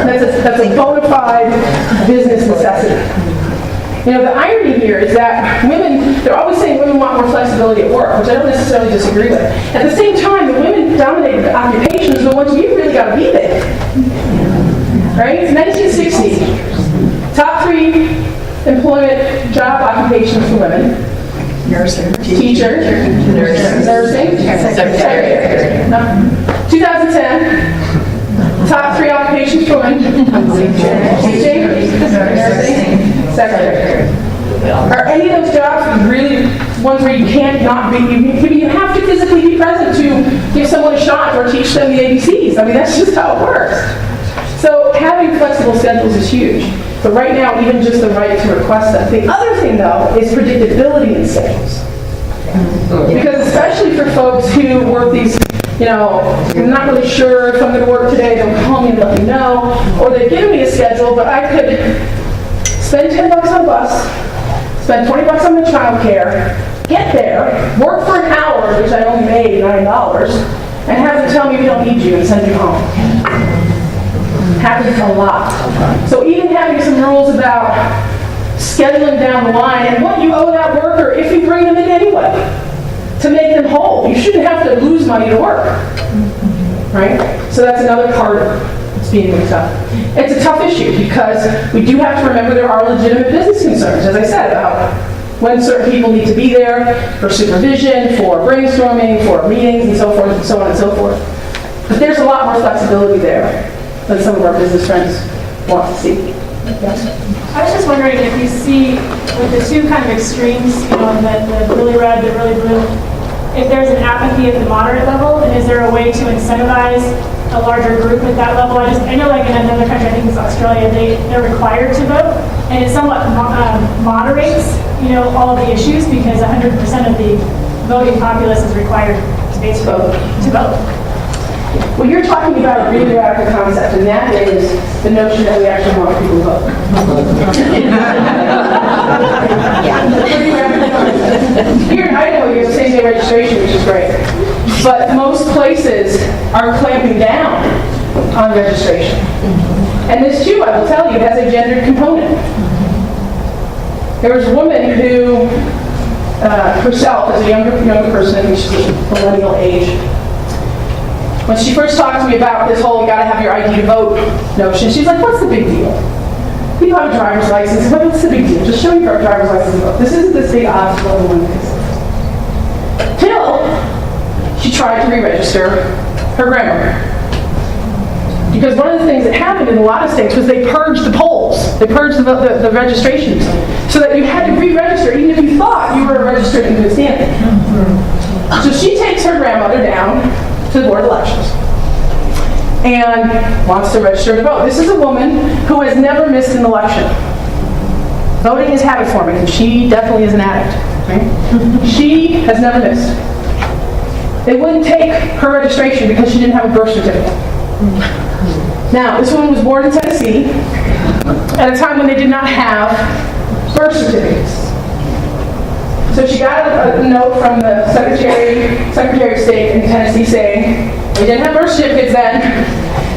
That's a bona fide business necessity. You know, the irony here is that women, they're always saying women want more flexibility at work, which I don't necessarily disagree with. At the same time, the women-dominated occupations are the ones where you really got to be there. Right? 1960, top 3 employment job occupations for women. Nursing. Teacher. Nursing. Secretary. No. 2010, top 3 occupations for women. Teaching. Nursing. Secretary. Are any of those jobs really ones where you can't not be, you have to physically be present to give someone a shot or teach them the ABCs. I mean, that's just how it works. So having flexible schedules is huge. But right now, even just the right to request that. The other thing, though, is predictability in schedules. Because especially for folks who work these, you know, I'm not really sure if I'm going to work today, they'll call me and let me know. Or they've given me a schedule, but I could spend $10 on a bus, spend $20 on my child care, get there, work for an hour, which I only made $9, and have them tell me we don't need you and send you home. Happens a lot. So even having some rules about scheduling down the line and what you owe that worker if you bring them in anyway to make them whole. You shouldn't have to lose money to work. Right? So that's another part of it's being tough. It's a tough issue because we do have to remember there are legitimate business concerns, as I said, about when certain people need to be there for supervision, for brainstorming, for meetings, and so forth, and so on and so forth. But there's a lot more flexibility there than some of our business friends want to see. Yes? I was just wondering if you see, with the two kind of extremes, you know, the really red, the really blue, if there's an apathy at the moderate level, and is there a way to incentivize a larger group at that level? I know like in another country, I think it's Australia, they're required to vote, and it somewhat moderates, you know, all of the issues because 100% of the voting populace is required to basically to vote. Well, you're talking about a really radical concept, and that is the notion that we actually want people to vote. Here in Idaho, you have same-day registration, which is great. But most places are clamping down on registration. And this, too, I will tell you, has a gendered component. There was a woman who, herself, as a younger person, I think she's a millennial age, when she first talked to me about this whole gotta have your ID to vote notion, she's like, what's the big deal? People have a driver's license. What's the big deal? Just show me your driver's license and vote. This isn't this big obstacle everyone thinks. Till she tried to re-register her grandmother. Because one of the things that happened in a lot of states was they purged the polls. They purged the registrations. So that you had to re-register even if you thought you were registered in good standing. So she takes her grandmother down to the Board of Elections and wants to register to vote. This is a woman who has never missed an election. Voting is habit forming, and she definitely is an addict. Right? She has never missed. They wouldn't take her registration because she didn't have a birth certificate. Now, this woman was born in Tennessee at a time when they did not have birth certificates. So she got a note from the Secretary of State in Tennessee saying, we didn't have birth certificates then.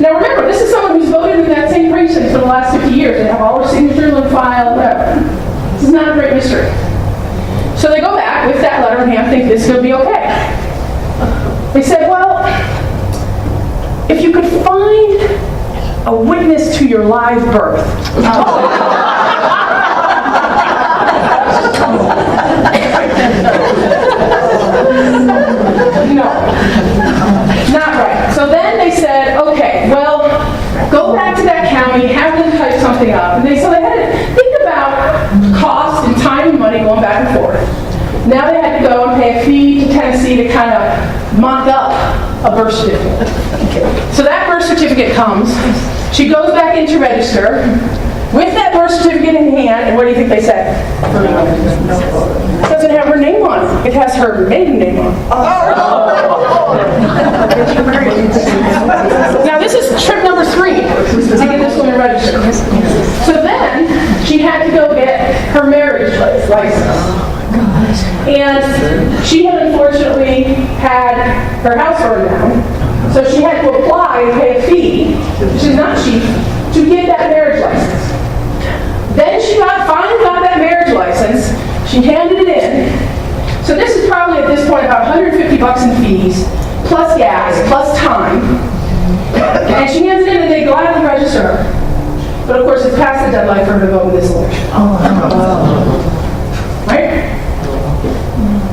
Now remember, this is someone who's voted in that same precinct for the last 50 years. They have all their signatures on file, whatever. This is not a great mystery. So they go back with that letter in hand, think this is going to be okay. They said, well, if you could find a witness to your live birth. No, not right. So then they said, okay, well, go back to that county, have them type something up. And so they had to think about cost and time and money going back and forth. Now they had to go and pay a fee to Tennessee to kind of mock up a birth certificate. So that birth certificate comes. She goes back in to register with that birth certificate in hand, and what do you think they said? It doesn't have her name on it. It has her maiden name on it. Now this is trip number 3 to get this woman registered. So then she had to go get her marriage license. And she had unfortunately had her house burned down, so she had to apply and pay a fee, which is not cheap, to get that marriage license. Then she finally got that marriage license. She handed it in. So this is probably at this point about $150 in fees, plus gas, plus time. And she hands it in and they gladly register her. But of course it's past the deadline for her to vote in this election. Right?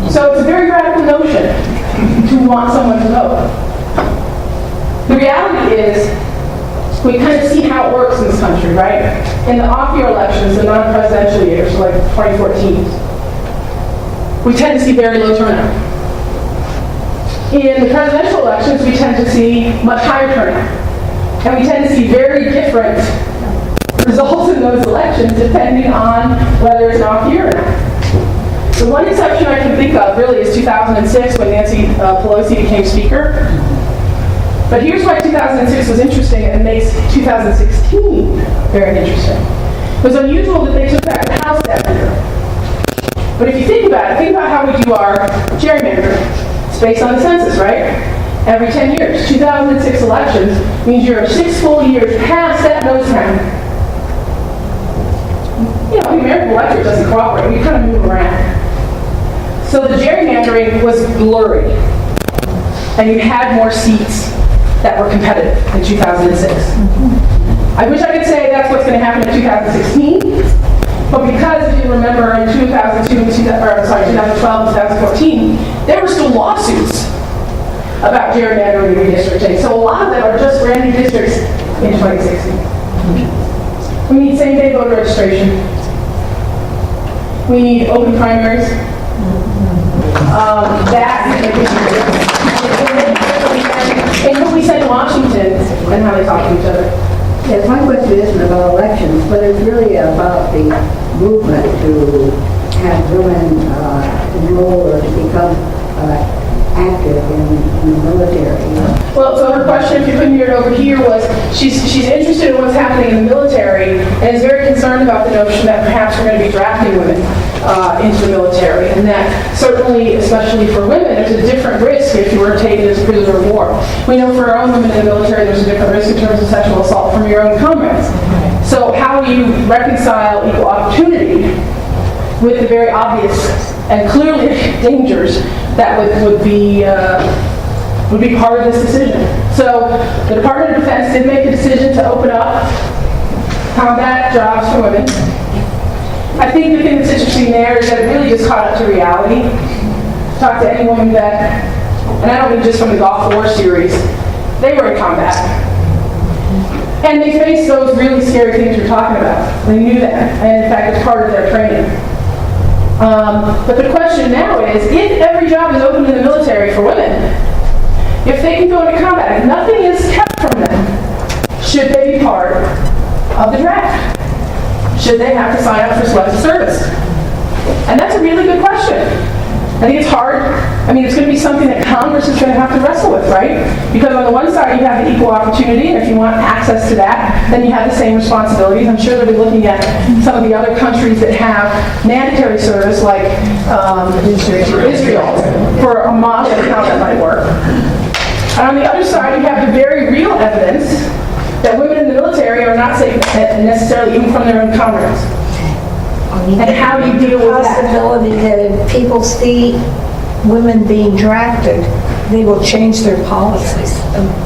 So it's a very radical notion to want someone to vote. The reality is, we kind of see how it works in this country, right? In the off-year elections, the non-presidential years, like 2014, we tend to see very low turnout. In the presidential elections, we tend to see much higher turnout. And we tend to see very different results in those elections depending on whether it's an off-year or not. The one exception I can think of really is 2006 when Nancy Pelosi became Speaker. But here's why 2006 was interesting and makes 2016 very interesting. It was unusual that they took back the House that year. But if you think about how we do our gerrymandering. It's based on the census, right? Every 10 years. 2006 elections means you're 6 full years past that nose count. You know, the American electorate doesn't cooperate. We kind of move around. So the gerrymandering was blurry. And you had more seats that were competitive in 2006. I wish I could say that's what's going to happen in 2016, but because if you remember in 2012 and 2014, there were still lawsuits about gerrymandering and redistricting. So a lot of them are just brand new districts in 2016. We need same-day voter registration. We need open primaries. And who we send to Washington and how they talk to each other. Yes, my question isn't about elections, but it's really about the movement to have women enroll or to become active in the military. Well, so her question, if you couldn't hear it over here, was she's interested in what's happening in the military and is very concerned about the notion that perhaps we're going to be drafting women into the military, and that certainly, especially for women, there's a different risk if you were taken as a prisoner of war. We know for our own women in the military there's a different risk in terms of sexual assault from your own comrades. So how do you reconcile equal opportunity with the very obvious and clearly dangers that would be part of this decision? So the Department of Defense did make a decision to open up combat jobs for women. I think the thing that's interesting there is that it really just caught up to reality. Talk to any woman that, and I don't mean just from the Gulf War series, they were in combat. And they face those really scary things you're talking about. They knew that, and in fact, it's part of their training. But the question now is, if every job is open in the military for women, if they can go into combat, if nothing is kept from them, should they be part of the draft? Should they have to sign up for selective service? And that's a really good question. I think it's hard. I mean, it's going to be something that Congress is going to have to wrestle with, right? Because on the one side, you have the equal opportunity, and if you want access to that, then you have the same responsibilities. I'm sure they'll be looking at some of the other countries that have mandatory service, like Israel, for a model of how that might work. And on the other side, you have the very real evidence that women in the military are not safe necessarily even from their own comrades. And how do you deal with that? Possibility that if people see women being drafted, they will change their policies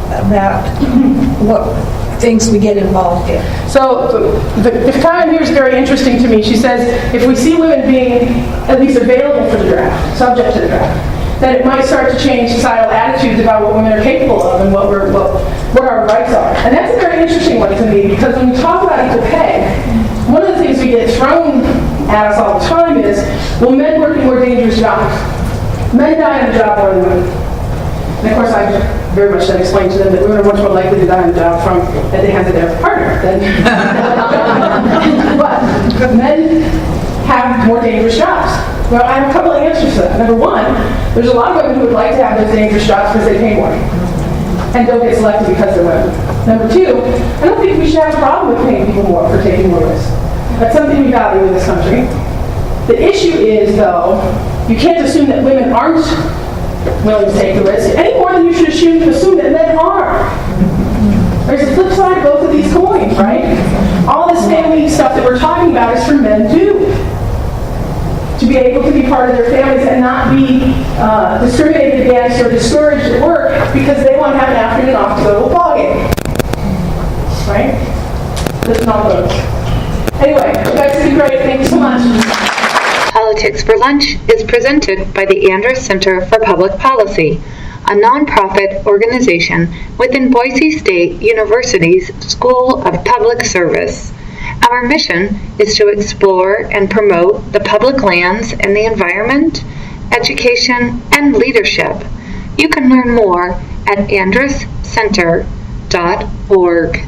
about what things we get involved in. So the comment here is very interesting to me. She says, if we see women being at least available for the draft, subject to the draft, that it might start to change societal attitudes about what women are capable of and what our rights are. And that's a very interesting one to me, because when we talk about equal pay, one of the things we get thrown at us all the time is, well, men work in more dangerous jobs. Men die on the job more than women. And of course, I very much then explain to them that women are much more likely to die on the job at the hands of their partner than but men have more dangerous jobs. Well, I have a couple of answers to that. Number one, there's a lot of women who would like to have those dangerous jobs because they pay more and don't get selected because they're women. Number two, I don't think we should have a problem with paying people more for taking more risks. That's something we value in this country. The issue is, though, you can't assume that women aren't willing to take the risk any more than you should assume that men are. There's a flip side of both of these coins, right? All this family stuff that we're talking about is for men too. To be able to be part of their families and not be discriminated against or discouraged at work because they want to have an afternoon off to go to a ball game. Right? That's not good. Anyway, you guys have been great. Thank you so much. Politics for Lunch is presented by the Andrus Center for Public Policy, a nonprofit organization within Boise State University's School of Public Service. Our mission is to explore and promote the public lands and the environment, education, and leadership. You can learn more at andruscenter.org.